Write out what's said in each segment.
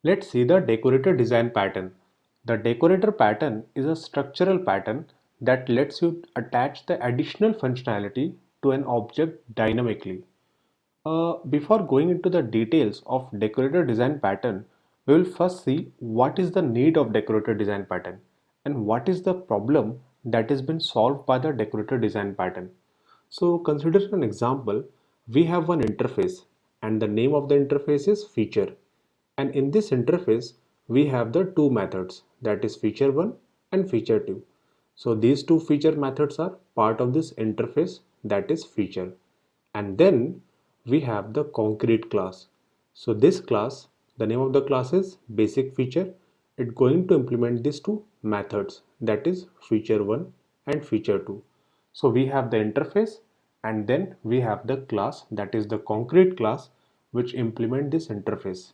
Let's see the decorator design pattern. The decorator pattern is a structural pattern that lets you attach the additional functionality to an object dynamically. Before going into the details of decorator design pattern, we will first see what is the need of decorator design pattern and what is the problem that has been solved by the decorator design pattern. So consider an example. We have one interface and the name of the interface is feature. And in this interface, we have the two methods, that is feature 1 and feature 2. So these two feature methods are part of this interface, that is feature. And then we have the concrete class. So this class, the name of the class is basic feature. It's going to implement these two methods, that is feature 1 and feature 2. So we have the interface and then we have the class, that is the concrete class, which implement this interface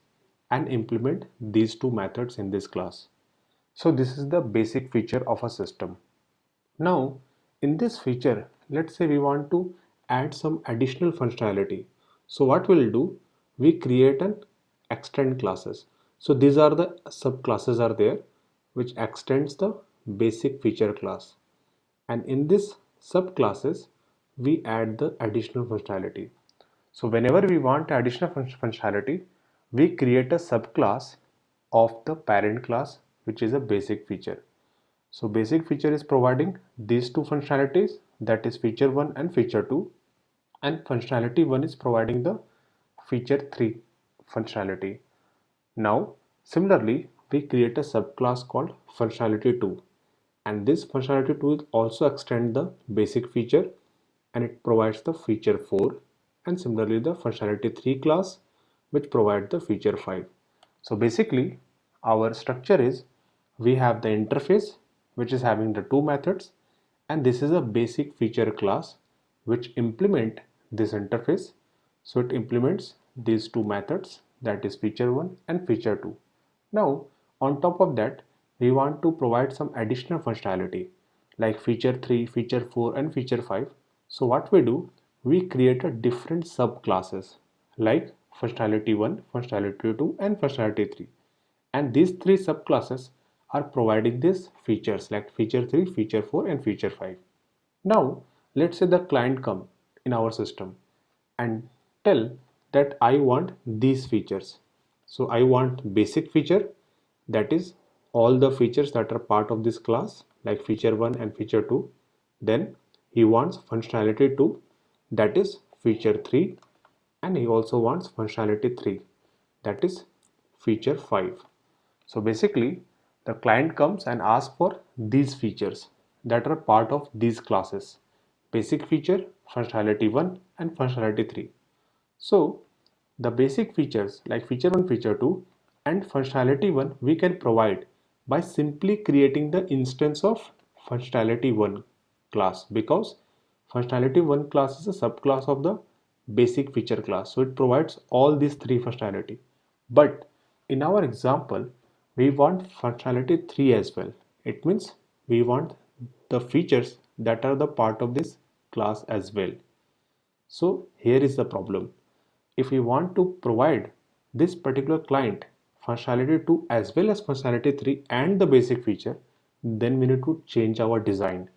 and implement these two methods in this class. So this is the basic feature of a system. Now in this feature, let's say we want to add some additional functionality. So what we'll do, we create an extend classes. So these are the subclasses are there which extends the basic feature class, and in this subclasses we add the additional functionality. So whenever we want additional functionality, we create a subclass of the parent class, which is a basic feature. So basic feature is providing these two functionalities, that is feature 1 and feature 2, and functionality 1 is providing the feature 3 functionality. Now similarly we create a subclass called functionality 2, and this functionality 2 also extend the basic feature and it provides the feature 4, and similarly the functionality 3 class which provide the feature 5. So basically our structure is, we have the interface which is having the two methods, and this is a basic feature class which implement this interface. So it implements these two methods, that is feature 1 and feature 2. Now on top of that we want to provide some additional functionality like feature 3, feature 4 and feature 5. So what we do, we create a different subclasses like functionality 1, functionality 2 and functionality 3, and these three subclasses are providing these features like feature 3, feature 4 and feature 5. Now let's say the client come in our system and tell that I want these features. So I want basic feature, that is all the features that are part of this class like feature 1 and feature 2. Then he wants functionality 2, that is feature 3, and he also wants functionality 3, that is feature 5. So basically the client comes and asks for these features that are part of these classes: basic feature, functionality 1 and functionality 3. So the basic features like feature 1, feature 2 and functionality 1 we can provide by simply creating the instance of functionality 1 class, because functionality 1 class is a subclass of the basic feature class. So it provides all these three functionality. But in our example, we want functionality 3 as well. It means we want the features that are the part of this class as well. So here is the problem. If we want to provide this particular client functionality 2 as well as functionality 3 and the basic feature, then we need to change our design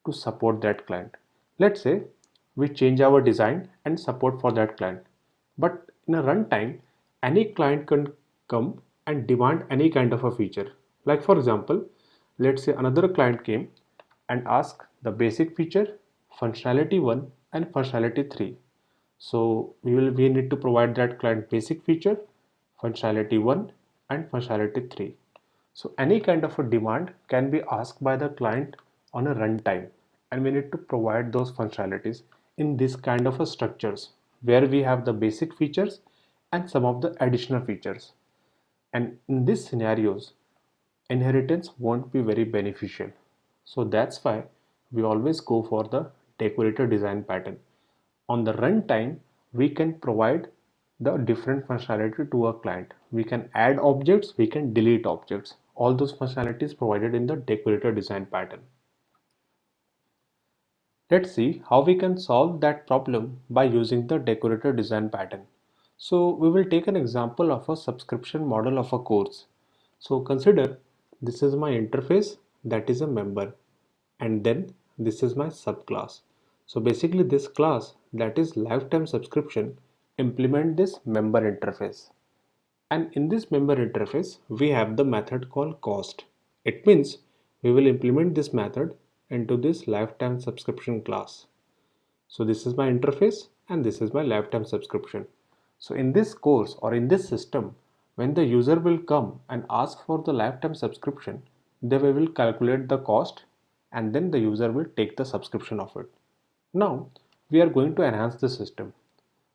to support that client. Let's say we change our design and support for that client. But in a runtime, any client can come and demand any kind of a feature. Like for example, let's say another client came and asked the basic feature, functionality 1 and functionality 3. So we need to provide that client basic feature, functionality 1 and functionality 3. So any kind of a demand can be asked by the client on a runtime, and we need to provide those functionalities in this kind of a structures where we have the basic features and some of the additional features. And in these scenarios, inheritance won't be very beneficial. So that's why we always go for the decorator design pattern. On the runtime, we can provide the different functionality to a client. We can add objects, we can delete objects. All those functionalities provided in the decorator design pattern. Let's see how we can solve that problem by using the decorator design pattern. So we will take an example of a subscription model of a course. So consider this is my interface, that is a member, and then this is my subclass. So basically this class, that is lifetime subscription, implement this member interface. And in this member interface, we have the method called cost. It means we will implement this method into this lifetime subscription class. So this is my interface and this is my lifetime subscription. So in this course or in this system, when the user will come and ask for the lifetime subscription, they will calculate the cost and then the user will take the subscription of it. Now we are going to enhance the system.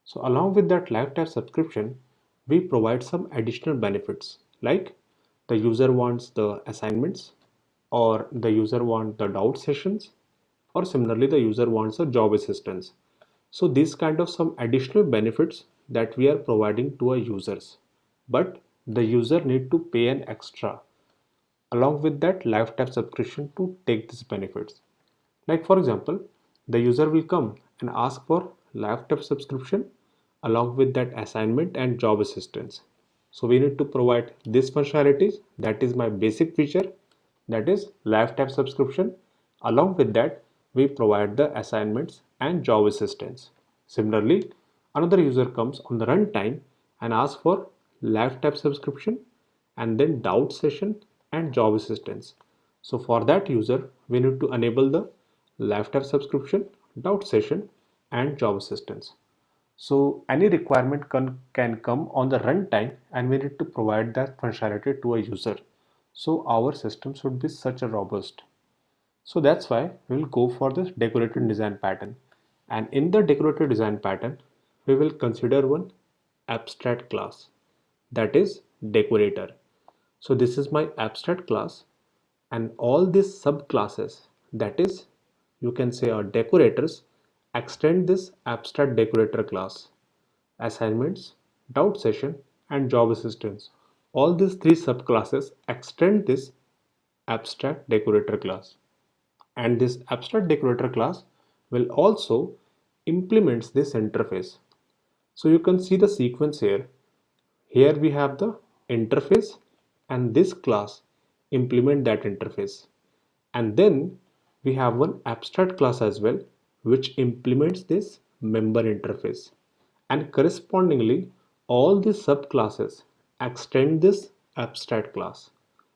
So along with that lifetime subscription, we provide some additional benefits like the user wants the assignments, or the user wants the doubt sessions, or similarly the user wants a job assistance. So these kind of some additional benefits that we are providing to our users, but the user need to pay an extra along with that lifetime subscription to take these benefits. Like for example, the user will come and ask for lifetime subscription along with that assignment and job assistance. So we need to provide this functionalities, that is my basic feature, that is lifetime subscription. Along with that, we provide the assignments and job assistance. Similarly, another user comes on the runtime and asks for lifetime subscription and then doubt session and job assistance. So for that user, we need to enable the lifetime subscription, doubt session and job assistance. So any requirement can come on the runtime and we need to provide that functionality to a user. So our system should be such a robust. So that's why we will go for this decorated design pattern. And in the decorated design pattern, we will consider one abstract class, that is decorator. So this is my abstract class and all these subclasses, that is you can say our decorators, extend this abstract decorator class. Assignments, doubt session and job assistance. All these three subclasses extend this abstract decorator class. And this abstract decorator class will also implements this interface. So you can see the sequence here. Here we have the interface and this class implement that interface. And then we have one abstract class as well which implements this member interface. And correspondingly, all these subclasses extend this abstract class.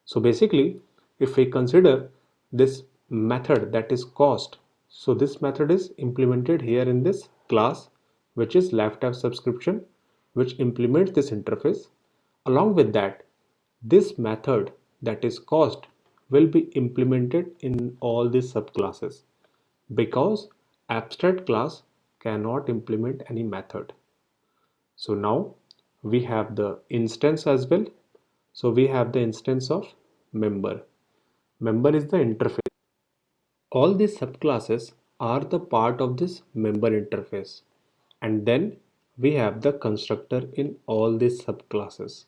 So basically, if we consider this method that is cost, so this method is implemented here in this class which is lifetime subscription, which implements this interface. Along with that, this method that is cost will be implemented in all these subclasses because abstract class cannot implement any method. So now we have the instance as well. So we have the instance of member. Member is the interface. All these subclasses are the part of this member interface. And then we have the constructor in all these subclasses.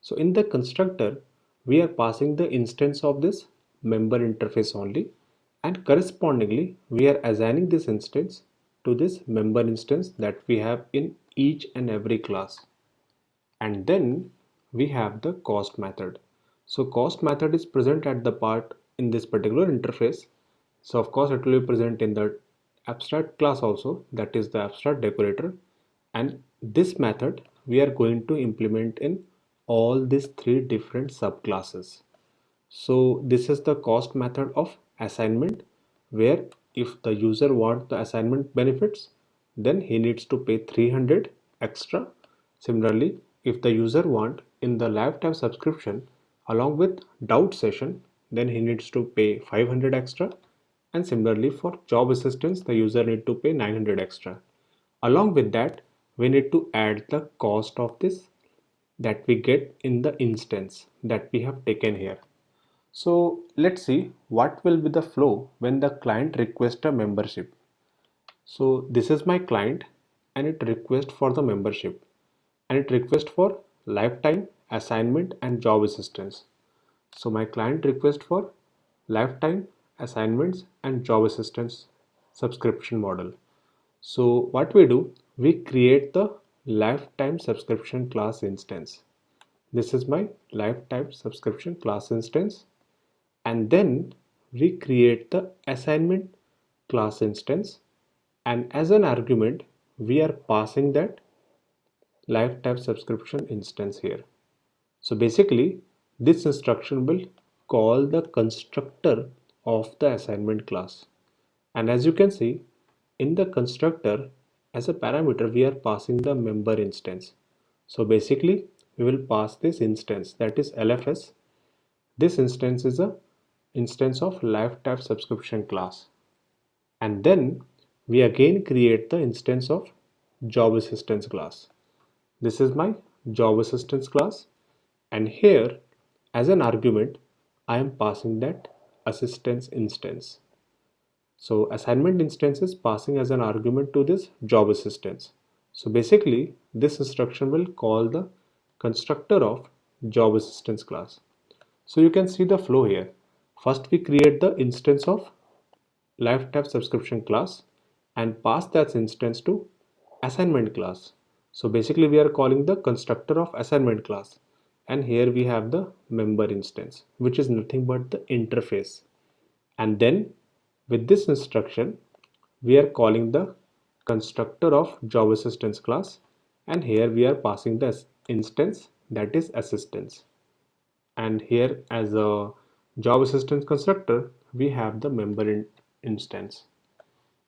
So in the constructor, we are passing the instance of this member interface only, and correspondingly, we are assigning this instance to this member instance that we have in each and every class. And then we have the cost method. So cost method is present at the part in this particular interface. So of course it will be present in the abstract class also, that is the abstract decorator. And this method we are going to implement in all these three different subclasses. So this is the cost method of assignment, where if the user wants the assignment benefits, then he needs to pay 300 extra. Similarly, if the user want in the lifetime subscription along with doubt session, then he needs to pay 500 extra. And similarly for job assistance, the user need to pay 900 extra. Along with that, we need to add the cost of this that we get in the instance that we have taken here. So let's see what will be the flow when the client requests a membership. So this is my client and it requests for the membership and it requests for lifetime assignment and job assistance. So my client requests for lifetime assignments and job assistance subscription model. So what we do, we create the lifetime subscription class instance. This is my lifetime subscription class instance, and then we create the assignment class instance, and as an argument we are passing that lifetime subscription instance here. So basically this instruction will call the constructor of the assignment class, and as you can see in the constructor as a parameter we are passing the member instance. So basically we will pass this instance, that is LFS. This instance is a instance of lifetime subscription class, and then we again create the instance of job assistance class. This is my job assistance class, and here as an argument I am passing that assistance instance. So assignment instance is passing as an argument to this job assistance. So basically this instruction will call the constructor of job assistance class. So you can see the flow here. First we create the instance of lifetime subscription class and pass that instance to assignment class. So basically we are calling the constructor of assignment class, and here we have the member instance which is nothing but the interface. And then with this instruction we are calling the constructor of job assistance class, and here we are passing the instance, that is assistance. And here as a job assistance constructor we have the member instance,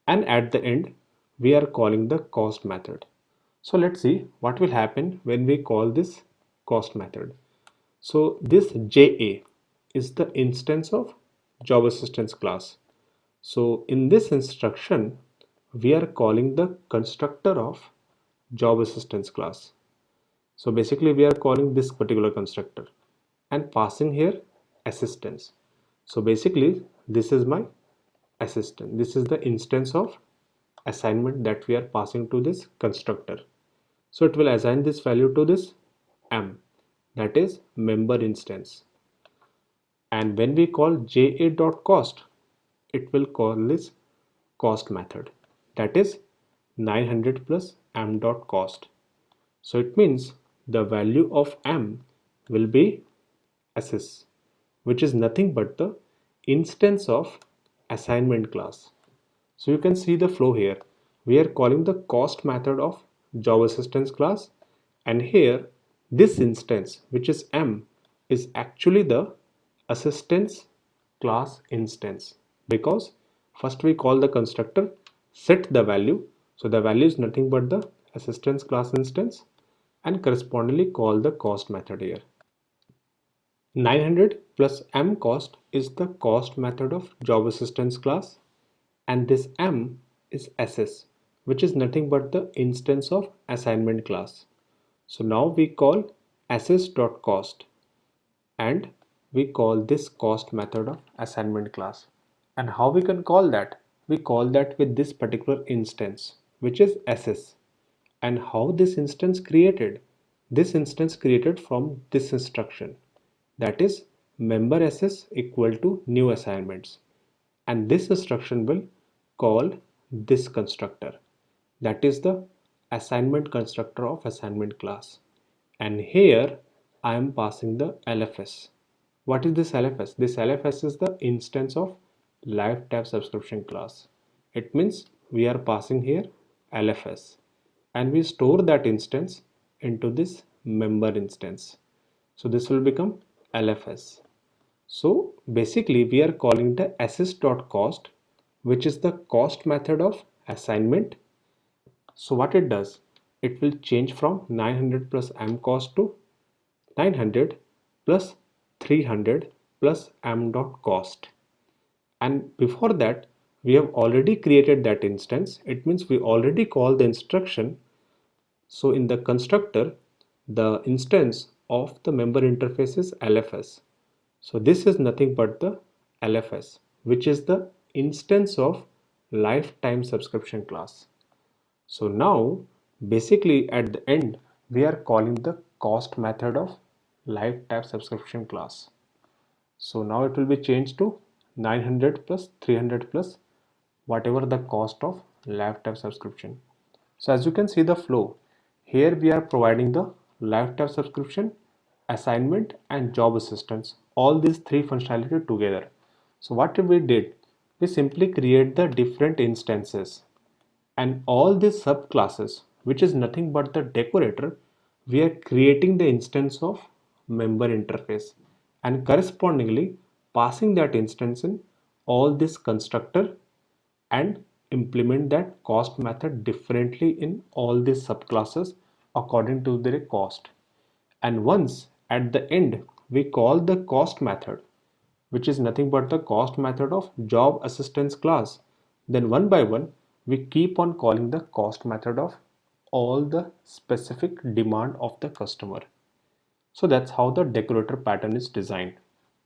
and at the end we are calling the cost method. So let's see what will happen when we call this cost method. So this JA is the instance of job assistance class. So in this instruction we are calling the constructor of job assistance class. So basically we are calling this particular constructor and passing here assistance. So basically this is my assistant. This is the instance of assignment that we are passing to this constructor. So it will assign this value to this M, that is member instance. And when we call ja.cost, it will call this cost method, that is 900 plus m.cost. So it means the value of m will be assess, which is nothing but the instance of assignment class. So you can see the flow here. We are calling the cost method of job assistance class, and here this instance, which is m, is actually the assistance class instance, because first we call the constructor, set the value, so the value is nothing but the assistance class instance, and correspondingly call the cost method here. 900 plus m cost is the cost method of job assistance class, and this m is ss, which is nothing but the instance of assignment class. So now we call ss.cost, and we call this cost method of assignment class. And how we can call that? We call that with this particular instance, which is ss. And how this instance created? This instance created from this instruction, that is member ss equal to new assignments, and this instruction will call this constructor, that is the assignment constructor of assignment class. And here I am passing the LFS. What is this LFS? This LFS is the instance of lifetime subscription class. It means we are passing here LFS, and we store that instance into this member instance. So this will become LFS. So basically we are calling the assist.cost, which is the cost method of assignment. So what it does, it will change from 900 plus m cost to 900 plus 300 plus m dot cost. And before that we have already created that instance. It means we already call the instruction. So in the constructor the instance of the member interface is LFS. So this is nothing but the LFS, which is the instance of lifetime subscription class. So now basically at the end we are calling the cost method of lifetime subscription class. So now it will be changed to 900 plus 300 plus whatever the cost of lifetime subscription. So as you can see the flow, Here we are providing the lifetime subscription, assignment and job assistance, all these three functionality together. So what we did, we simply create the different instances and all these subclasses, which is nothing but the decorator, we are creating the instance of member interface and correspondingly passing that instance in all this constructor and implement that cost method differently in all these subclasses according to their cost. And once at the end we call the cost method, which is nothing but the cost method of job assistance class, then one by one we keep on calling the cost method of all the specific demand of the customer. So that's how the decorator pattern is designed.